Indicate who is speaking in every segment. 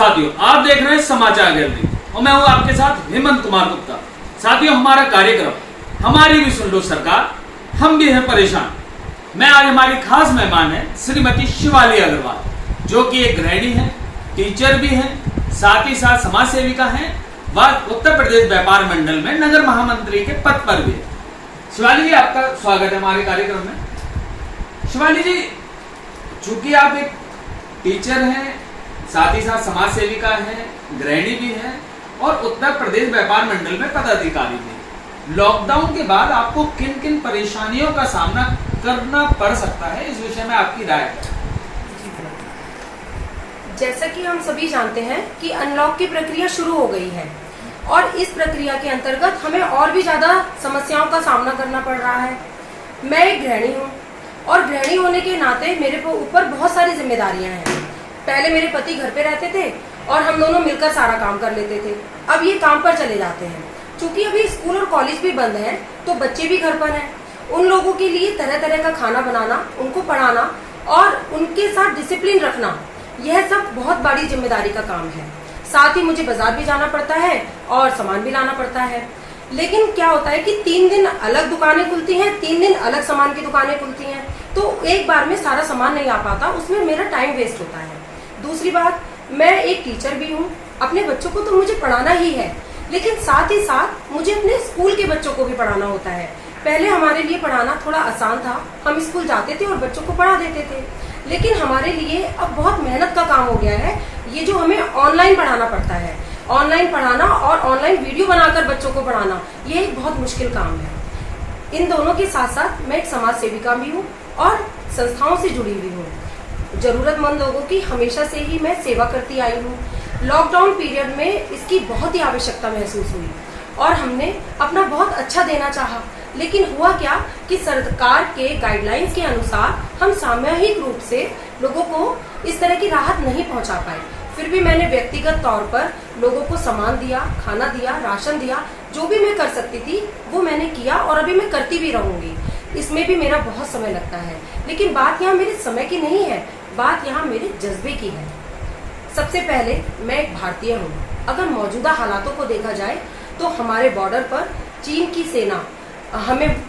Speaker 1: साथियों, आप देख रहे हैं समाचार गैलरी और मैं हूं आपके साथ हेमंत कुमार गुप्ता। साथियों, हमारा कार्यक्रम हमारी भी सुन लो सरकार, हम भी हैं परेशान। मैं आज हमारी खास मेहमान है श्रीमती शिवाली अग्रवाल, जो कि एक गृहिणी है, टीचर भी है, साथ ही साथ समाज सेविका है, वह उत्तर प्रदेश व्यापार मंडल में नगर महामंत्री के पद पर भी है। शिवाली जी, आपका स्वागत है हमारे कार्यक्रम में। शिवाली जी, चूंकि आप एक टीचर हैं, साथ ही साथ समाज सेविका है, गृहिणी भी है और उत्तर प्रदेश व्यापार मंडल में पदाधिकारी भी, लॉकडाउन के बाद आपको किन किन परेशानियों का सामना करना पड़ सकता है, इस विषय में आपकी राय है?
Speaker 2: जैसा कि हम सभी जानते हैं कि अनलॉक की प्रक्रिया शुरू हो गई है और इस प्रक्रिया के अंतर्गत हमें और भी ज्यादा समस्याओं का सामना करना पड़ रहा है। मैं एक गृहिणी हूँ और गृहिणी होने के नाते मेरे ऊपर बहुत सारी जिम्मेदारियां हैं। पहले मेरे पति घर पे रहते थे और हम दोनों मिलकर सारा काम कर लेते थे। अब ये काम पर चले जाते हैं। चूंकि अभी स्कूल और कॉलेज भी बंद है तो बच्चे भी घर पर हैं। उन लोगों के लिए तरह तरह का खाना बनाना, उनको पढ़ाना और उनके साथ डिसिप्लिन रखना, यह सब बहुत बड़ी जिम्मेदारी का काम है। साथ ही मुझे बाजार भी जाना पड़ता है और सामान भी लाना पड़ता है। लेकिन क्या होता है कि 3 दिन अलग दुकानें खुलती हैं, 3 दिन अलग सामान की दुकानें खुलती हैं, तो एक बार में सारा सामान नहीं आ पाता, उसमें मेरा टाइम वेस्ट होता है। दूसरी बात, मैं एक टीचर भी हूँ, अपने बच्चों को तो मुझे पढ़ाना ही है, लेकिन साथ ही साथ मुझे अपने स्कूल के बच्चों को भी पढ़ाना होता है। पहले हमारे लिए पढ़ाना थोड़ा आसान था, हम स्कूल जाते थे और बच्चों को पढ़ा देते थे, लेकिन हमारे लिए अब बहुत मेहनत का काम हो गया है ये जो हमें ऑनलाइन पढ़ाना पड़ता है। ऑनलाइन पढ़ाना और ऑनलाइन वीडियो बनाकर बच्चों को पढ़ाना, ये एक बहुत मुश्किल काम है। इन दोनों के साथ साथ मैं एक समाज सेविका भी हूँ और संस्थाओं से जुड़ी हुई हूँ। जरूरतमंद लोगों की हमेशा से ही मैं सेवा करती आई हूँ। लॉकडाउन पीरियड में इसकी बहुत ही आवश्यकता महसूस हुई और हमने अपना बहुत अच्छा देना चाहा, लेकिन हुआ क्या कि सरकार के गाइडलाइंस के अनुसार हम सामूहिक रूप से लोगों को इस तरह की राहत नहीं पहुंचा पाए। फिर भी मैंने व्यक्तिगत तौर पर लोगों को सामान दिया, खाना दिया, राशन दिया, जो भी मैं कर सकती थी वो मैंने किया और अभी मैं करती भी रहूंगी। इसमें भी मेरा बहुत समय लगता है, लेकिन बात यहाँ मेरे समय की नहीं है, बात यहाँ मेरे जज्बे की है। सबसे पहले मैं एक भारतीय हूँ। अगर मौजूदा हालातों को देखा जाए तो हमारे बॉर्डर पर चीन की सेना हमें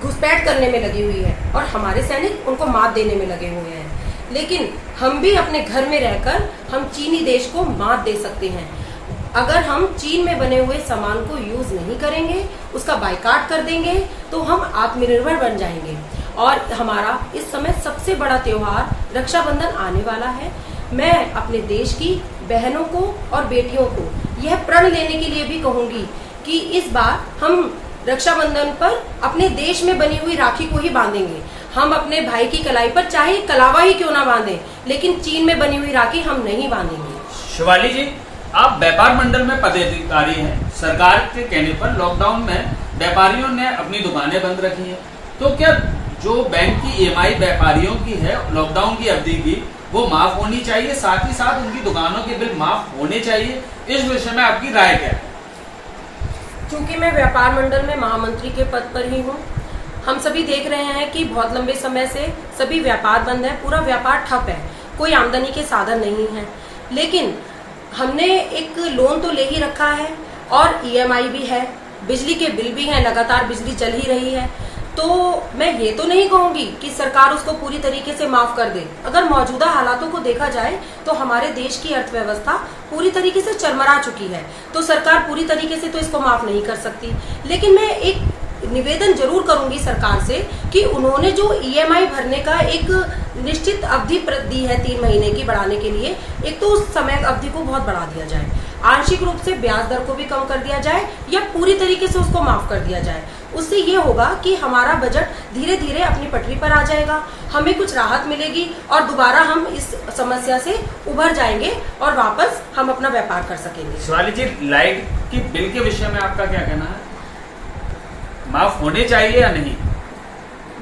Speaker 2: घुसपैठ करने में लगी हुई है और हमारे सैनिक उनको मात देने में लगे हुए हैं, लेकिन हम भी अपने घर में रहकर हम चीनी देश को मात दे सकते हैं। अगर हम चीन में बने हुए सामान को यूज नहीं करेंगे, उसका बायकॉट कर देंगे, तो हम आत्मनिर्भर बन जाएंगे। और हमारा इस समय सबसे बड़ा त्योहार रक्षाबंधन आने वाला है। मैं अपने देश की बहनों को और बेटियों को यह प्रण लेने के लिए भी कहूंगी कि इस बार हम रक्षाबंधन पर अपने देश में बनी हुई राखी को ही बांधेंगे। हम अपने भाई की कलाई पर चाहे कलावा ही क्यों ना बांधें, लेकिन चीन में बनी हुई राखी हम नहीं बांधेंगे।
Speaker 1: शिवाली जी, आप व्यापार मंडल में पदाधिकारी हैं। सरकार के कहने पर लॉकडाउन में व्यापारियों ने अपनी दुकानें बंद रखी हैं, तो क्या जो बैंक की EMI व्यापारियों की है लॉकडाउन की अवधि की, वो माफ होनी चाहिए, साथ ही साथ उनकी दुकानों के बिल माफ होने चाहिए, इस विषय में आपकी राय क्या है?
Speaker 2: चूंकि मैं व्यापार मंडल में महामंत्री के पद पर ही हूँ, हम सभी देख रहे हैं कि बहुत लंबे समय से सभी व्यापार बंद है, पूरा व्यापार ठप है, कोई आमदनी के साधन नहीं है। लेकिन हमने एक लोन तो ले ही रखा है और EMI भी है, बिजली के बिल भी हैं, लगातार बिजली चल ही रही है, तो मैं ये तो नहीं कहूंगी कि सरकार उसको पूरी तरीके से माफ कर दे। अगर मौजूदा हालातों को देखा जाए तो हमारे देश की अर्थव्यवस्था पूरी तरीके से चरमरा चुकी है, तो सरकार पूरी तरीके से तो इसको माफ नहीं कर सकती। लेकिन मैं एक निवेदन जरूर करूंगी सरकार से कि उन्होंने जो EMI भरने का एक निश्चित अवधि दी है 3 महीने की बढ़ाने के लिए, एक तो उस समय अवधि को बहुत बढ़ा दिया जाए, आंशिक रूप से ब्याज दर को भी कम कर दिया जाए या पूरी तरीके से उसको माफ कर दिया जाए। उससे ये होगा कि हमारा बजट धीरे धीरे अपनी पटरी पर आ जाएगा, हमें कुछ राहत मिलेगी और दोबारा हम इस समस्या से उभर जाएंगे और वापस हम अपना व्यापार कर सकेंगे।
Speaker 1: शिवाली जी, लाइट की बिल के विषय में आपका क्या कहना है, माफ होने चाहिए या नहीं?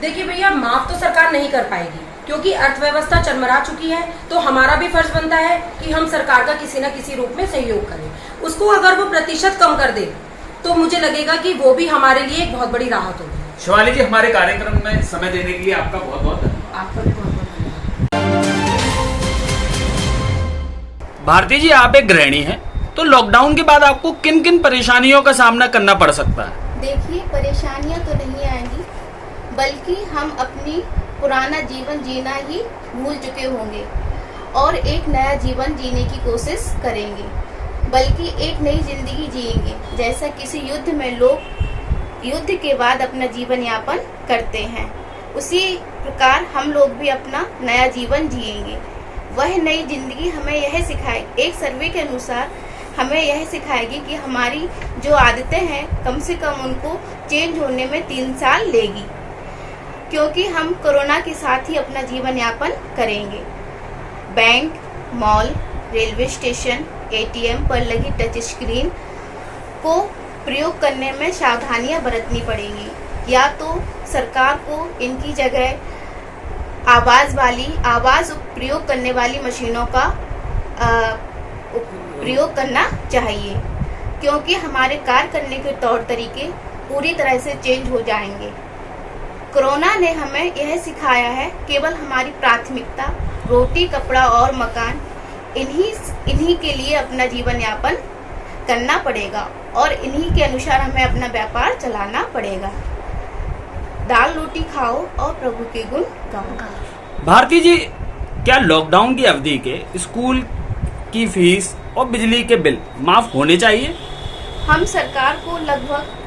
Speaker 2: देखिए भैया, माफ तो सरकार नहीं कर पाएगी क्योंकि अर्थव्यवस्था चरमरा चुकी है, तो हमारा भी फर्ज बनता है कि हम सरकार का किसी न किसी रूप में सहयोग करें। उसको अगर वो प्रतिशत कम कर दे तो मुझे लगेगा कि वो भी हमारे लिए एक बहुत बड़ी राहत होगी।
Speaker 1: शिवाली जी, हमारे कार्यक्रम में समय देने के लिए आपका बहुत बहुत धन्यवाद।
Speaker 2: आपका भी बहुत बहुत धन्यवाद।
Speaker 1: भारती जी, आप एक गृहिणी हैं, तो लॉकडाउन के बाद आपको किन किन परेशानियों का सामना करना पड़ सकता है?
Speaker 3: देखिए, परेशानियां तो नहीं आएंगी, बल्कि हम अपनी पुराना जीवन जीना ही भूल चुके होंगे और एक नया जीवन जीने की कोशिश करेंगे, बल्कि एक नई जिंदगी जिएंगे। जैसा किसी युद्ध में लोग युद्ध के बाद अपना जीवन यापन करते हैं, उसी प्रकार हम लोग भी अपना नया जीवन जिएंगे। वह नई जिंदगी हमें यह सिखाएगी, एक सर्वे के अनुसार हमें यह सिखाएगी कि हमारी जो आदतें हैं कम से कम उनको चेंज होने में 3 साल लेगी, क्योंकि हम कोरोना के साथ ही अपना जीवन यापन करेंगे। Bank, mall, railway station, ATM पर लगी टच स्क्रीन को प्रयोग करने में सावधानियां बरतनी पड़ेंगी, या तो सरकार को इनकी जगह आवाज प्रयोग करने वाली मशीनों का प्रयोग करना चाहिए, क्योंकि हमारे कार्य करने के तौर तरीके पूरी तरह से चेंज हो जाएंगे। कोरोना ने हमें यह सिखाया है केवल हमारी प्राथमिकता रोटी, कपड़ा और मकान, इन्हीं के लिए अपना जीवन यापन करना पड़ेगा और इन्हीं के अनुसार हमें अपना व्यापार चलाना पड़ेगा। दाल रोटी खाओ और प्रभु के गुण गाओ।
Speaker 1: भारती जी, क्या लॉकडाउन की अवधि के स्कूल की फीस और बिजली के बिल माफ होने चाहिए?
Speaker 3: हम सरकार को लगभग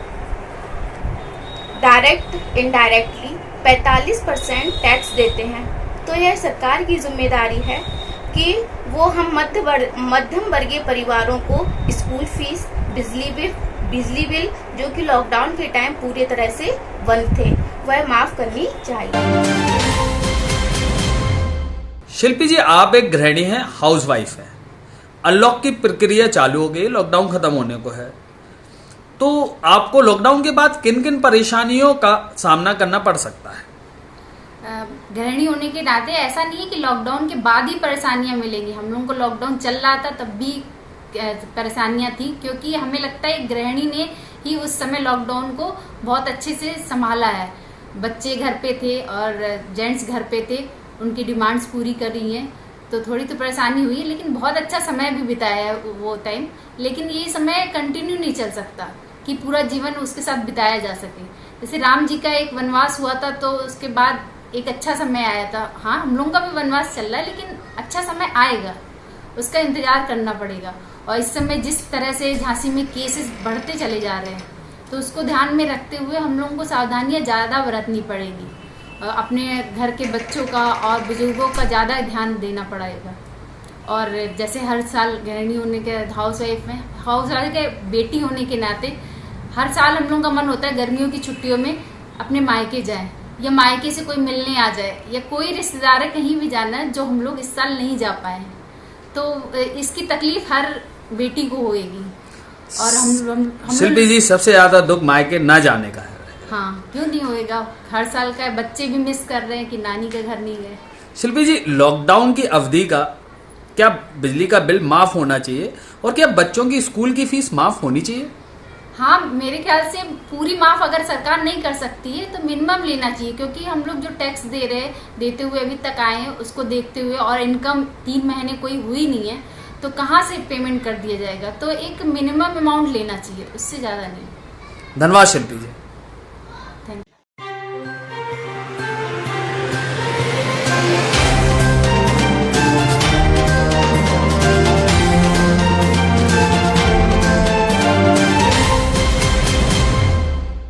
Speaker 3: डायरेक्ट इनडायरेक्टली 45% टैक्स देते हैं, तो यह सरकार की जिम्मेदारी है कि वो हम मध्यम वर्गीय परिवारों को स्कूल फीस, बिजली बिल जो कि लॉकडाउन के टाइम पूरी तरह से बंद थे, वह माफ करनी चाहिए।
Speaker 1: शिल्पी जी, आप एक गृहिणी हैं, हाउसवाइफ हैं। अनलॉक की प्रक्रिया चालू हो गई, लॉकडाउन खत्म होने को है, तो आपको लॉकडाउन के बाद किन किन परेशानियों का सामना करना पड़ सकता है?
Speaker 4: गृहिणी होने के नाते ऐसा नहीं है कि लॉकडाउन के बाद ही परेशानियां मिलेंगी। हम लोगों को लॉकडाउन चल रहा था तब भी परेशानियां थी, क्योंकि हमें लगता है गृहिणी ने ही उस समय लॉकडाउन को बहुत अच्छे से संभाला है। बच्चे घर पे थे और जेंट्स घर पे थे, उनकी डिमांड्स पूरी कर रही हैं, तो थोड़ी तो परेशानी हुई, लेकिन बहुत अच्छा समय भी बिताया है वो टाइम। लेकिन ये समय कंटिन्यू नहीं चल सकता कि पूरा जीवन उसके साथ बिताया जा सके। जैसे राम जी का एक वनवास हुआ था, तो उसके बाद एक अच्छा समय आया था। हाँ, हम लोगों का भी वनवास चल रहा है, लेकिन अच्छा समय आएगा, उसका इंतजार करना पड़ेगा। और इस समय जिस तरह से झांसी में केसेस बढ़ते चले जा रहे हैं, तो उसको ध्यान में रखते हुए हम लोगों को सावधानियां ज़्यादा बरतनी पड़ेगी। अपने घर के बच्चों का और बुजुर्गों का ज़्यादा ध्यान देना पड़ेगा। और जैसे हर साल गृहिणी होने के हाउसवाइफ के बेटी होने के नाते हर साल हम लोगों का मन होता है गर्मियों की छुट्टियों में अपने मायके जाएं, या मायके से कोई मिलने आ जाए, या कोई रिश्तेदार है कहीं भी जाना है, जो हम लोग इस साल नहीं जा पाए हैं। तो इसकी तकलीफ हर बेटी को होएगी। और हम
Speaker 1: शिल्पी जी, सबसे ज्यादा दुख मायके न जाने का है।
Speaker 4: हाँ, क्यों नहीं होएगा, हर साल का बच्चे भी मिस कर रहे हैं कि नानी के घर नहीं गए।
Speaker 1: शिल्पी जी, लॉकडाउन की अवधि का क्या बिजली का बिल माफ होना चाहिए, और क्या बच्चों की स्कूल की फीस माफ होनी चाहिए?
Speaker 4: हाँ, मेरे ख्याल से पूरी माफ अगर सरकार नहीं कर सकती है तो मिनिमम लेना चाहिए, क्योंकि हम लोग जो टैक्स देते हुए अभी तक आए हैं, उसको देखते हुए, और इनकम 3 महीने कोई हुई नहीं है, तो कहाँ से पेमेंट कर दिया जाएगा? तो एक मिनिमम अमाउंट लेना चाहिए, उससे ज्यादा नहीं।
Speaker 1: धन्यवाद शिल्पी जी।